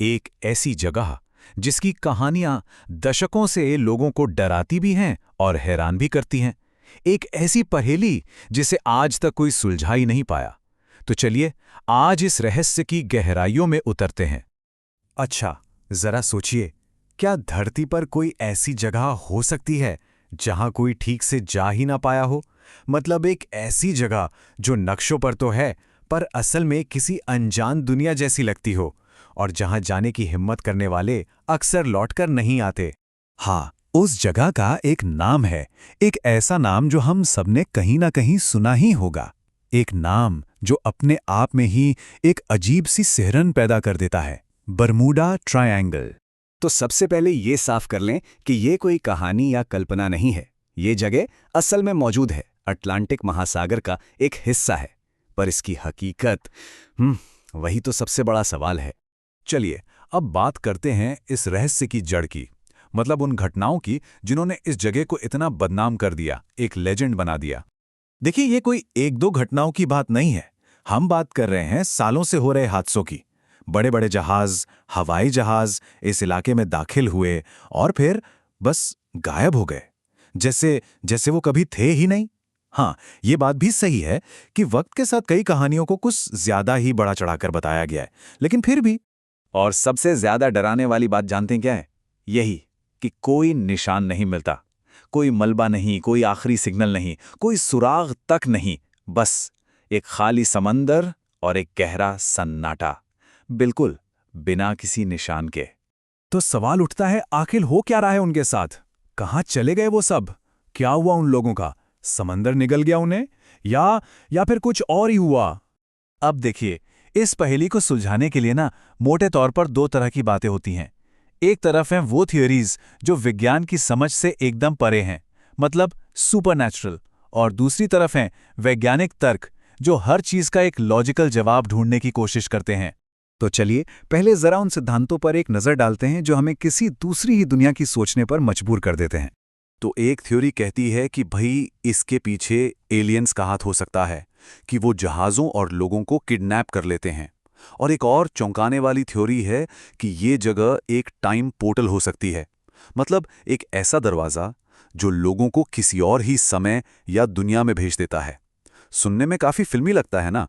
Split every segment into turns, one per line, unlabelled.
एक ऐसी जगह जिसकी कहानियां दशकों से लोगों को डराती भी हैं और हैरान भी करती हैं। एक ऐसी पहेली जिसे आज तक कोई सुलझा ही नहीं पाया। तो चलिए आज इस रहस्य की गहराइयों में उतरते हैं।
अच्छा, जरा सोचिए, क्या धरती पर कोई ऐसी जगह हो सकती है जहां कोई ठीक से जा ही ना पाया हो? मतलब एक ऐसी जगह जो नक्शों पर तो है, पर असल में किसी अनजान दुनिया जैसी लगती हो, और जहां जाने की हिम्मत करने वाले अक्सर लौटकर नहीं आते। हाँ, उस जगह का एक नाम है, एक ऐसा नाम जो हम सबने कहीं ना कहीं सुना ही होगा। एक नाम जो अपने आप में ही एक अजीब सी सिहरन पैदा कर देता है, बरमूडा ट्रायंगल। तो सबसे पहले ये साफ कर लें कि ये कोई कहानी या कल्पना नहीं है। ये जगह असल में मौजूद है, अटलांटिक महासागर का एक हिस्सा है। पर इसकी हकीकत, वही तो सबसे बड़ा सवाल है।
चलिए अब बात करते हैं इस रहस्य की जड़ की, मतलब उन घटनाओं की जिन्होंने इस जगह को इतना बदनाम कर दिया, एक लेजेंड बना दिया।
देखिए, ये कोई एक दो घटनाओं की बात नहीं है। हम बात कर रहे हैं सालों से हो रहे हादसों की। बड़े बड़े जहाज, हवाई जहाज इस इलाके में दाखिल हुए और फिर बस गायब हो गए, जैसे जैसे वो कभी थे ही नहीं। हाँ, ये बात भी सही है कि वक्त के साथ कई कहानियों को कुछ ज्यादा ही बड़ा चढ़ाकर बताया गया है, लेकिन फिर भी।
और सबसे ज्यादा डराने वाली बात जानते हैं क्या है? यही कि कोई निशान नहीं मिलता, कोई मलबा नहीं, कोई आखिरी सिग्नल नहीं, कोई सुराग तक नहीं। बस एक खाली समंदर और एक गहरा सन्नाटा, बिल्कुल बिना किसी निशान के।
तो सवाल उठता है, आखिर हो क्या रहा है उनके साथ? कहाँ चले गए वो सब? क्या हुआ उन लोगों का? समंदर निगल गया उन्हें, या फिर कुछ और ही हुआ?
अब देखिए, इस पहेली को सुलझाने के लिए ना मोटे तौर पर दो तरह की बातें होती हैं। एक तरफ हैं वो थियोरीज जो विज्ञान की समझ से एकदम परे हैं, मतलब सुपरनैचुरल, और दूसरी तरफ हैं वैज्ञानिक तर्क जो हर चीज का एक लॉजिकल जवाब ढूंढने की कोशिश करते हैं।
तो चलिए पहले जरा उन सिद्धांतों पर एक नजर डालते हैं जो हमें किसी दूसरी ही दुनिया की सोचने पर मजबूर कर देते हैं।
तो एक थ्योरी कहती है कि भाई इसके पीछे एलियंस का हाथ हो सकता है, कि वो जहाज़ों और लोगों को किडनैप कर लेते हैं। और एक और चौंकाने वाली थ्योरी है कि ये जगह एक टाइम पोर्टल हो सकती है, मतलब एक ऐसा दरवाज़ा जो लोगों को किसी और ही समय या दुनिया में भेज देता है। सुनने में काफ़ी फिल्मी लगता है ना?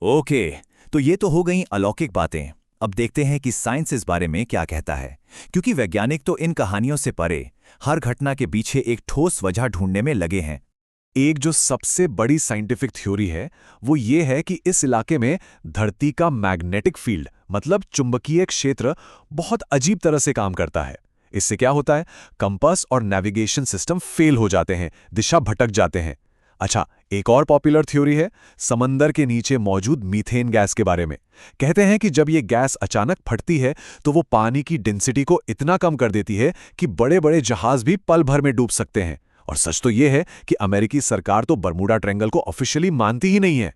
ओके, तो ये तो हो गई अलौकिक बातें। अब देखते हैं कि साइंस इस बारे में क्या कहता है, क्योंकि वैज्ञानिक तो इन कहानियों से परे हर घटना के पीछे एक ठोस वजह ढूंढने में लगे हैं।
एक जो सबसे बड़ी साइंटिफिक थ्योरी है वो ये है कि इस इलाके में धरती का मैग्नेटिक फील्ड, मतलब चुंबकीय क्षेत्र, बहुत अजीब तरह से काम करता है। इससे क्या होता है, कंपास और नेविगेशन सिस्टम फेल हो जाते हैं, दिशा भटक जाते हैं। अच्छा, एक और पॉपुलर थ्योरी है समंदर के नीचे मौजूद मीथेन गैस के बारे में। कहते हैं कि जब ये गैस अचानक फटती है तो वो पानी की डेंसिटी को इतना कम कर देती है कि बड़े बड़े जहाज भी पल भर में डूब सकते हैं। और सच तो ये है कि अमेरिकी सरकार तो बरमूडा ट्रायंगल को ऑफिशियली मानती ही नहीं है।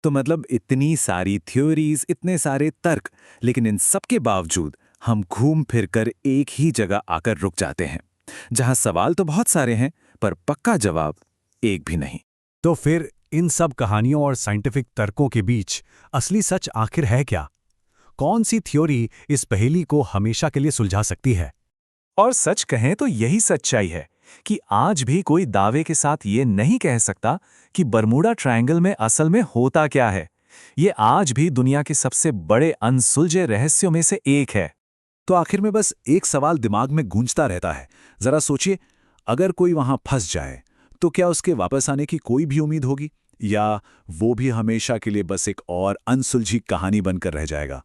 तो मतलब इतनी सारी थ्योरीज, इतने सारे तर्क, लेकिन इन सब के बावजूद हम घूम फिर कर एक ही जगह आकर रुक जाते हैं, जहां सवाल तो बहुत सारे हैं पर पक्का जवाब एक भी नहीं। तो फिर इन सब कहानियों और साइंटिफिक तर्कों के बीच असली सच आखिर है क्या? कौन सी थ्योरी इस पहेली को हमेशा के लिए सुलझा सकती है?
और सच कहें तो यही सच्चाई है कि आज भी कोई दावे के साथ ये नहीं कह सकता कि बरमूडा ट्रायंगल में असल में होता क्या है। ये आज भी दुनिया के सबसे बड़े अनसुलझे रहस्यों में से एक है।
तो आखिर में बस एक सवाल दिमाग में गूंजता रहता है। जरा सोचिए, अगर कोई वहां फंस जाए तो क्या उसके वापस आने की कोई भी उम्मीद होगी, या वो भी हमेशा के लिए बस एक और अनसुलझी कहानी बनकर रह जाएगा?